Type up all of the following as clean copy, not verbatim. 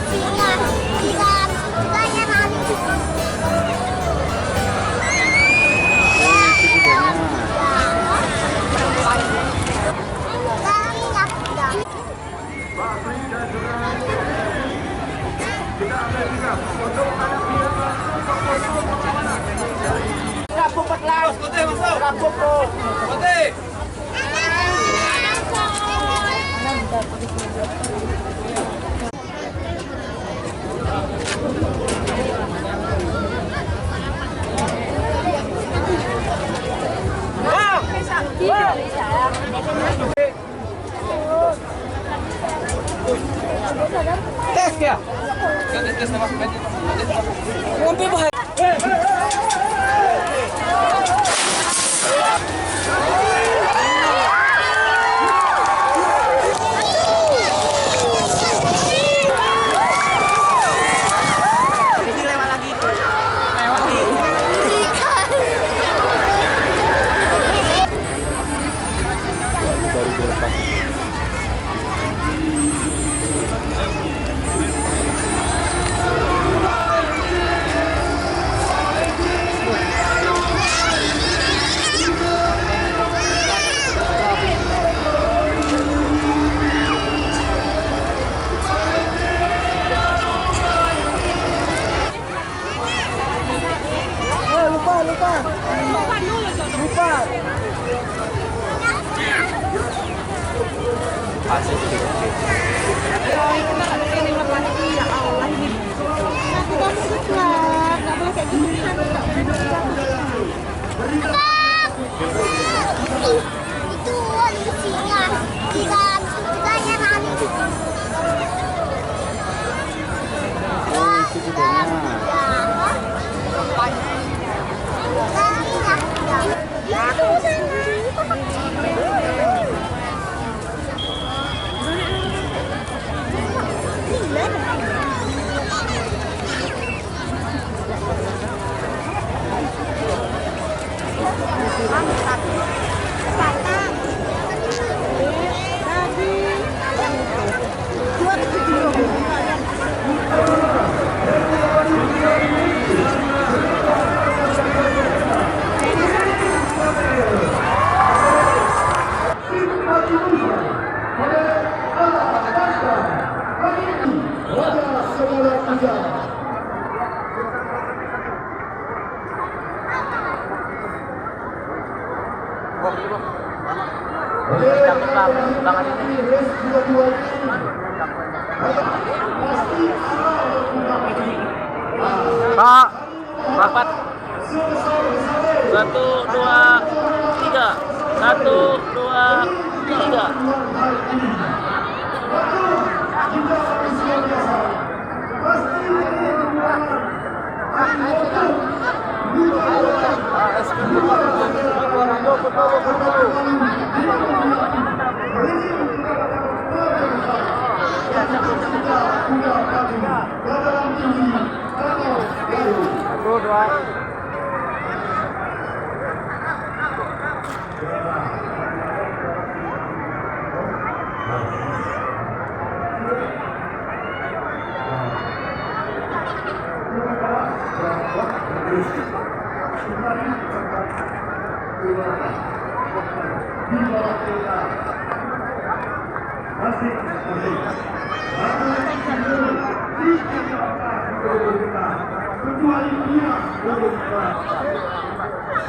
singa bisa sukanya nanti. Tes ya? Tes nama. Ngombe bahaya. Itu singa bisa sukanya nanti. Pak, rapat. 1, 2, 3. 1, 2, 3. Satu, dua.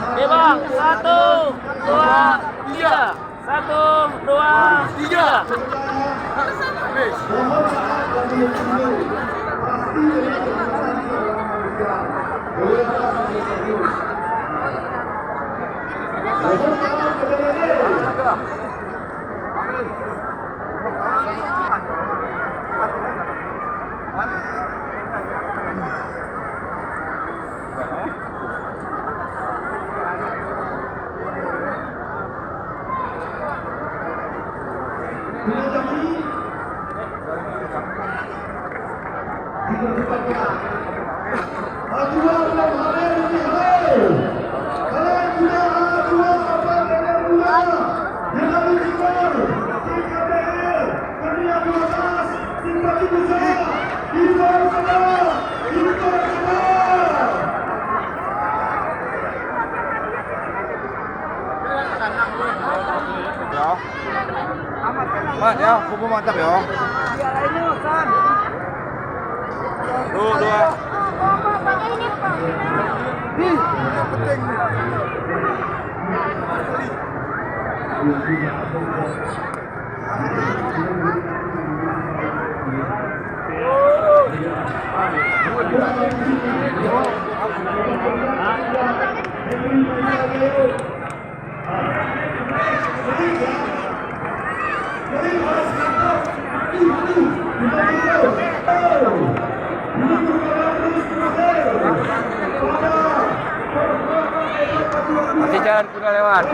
Oke bang, 1, 2, 3. 1, 2, 3. Simpati besar เดี๋ยวมาเดี๋ยวผมมาจับเดี๋ยวดูดู Masih jalan sudah lewat.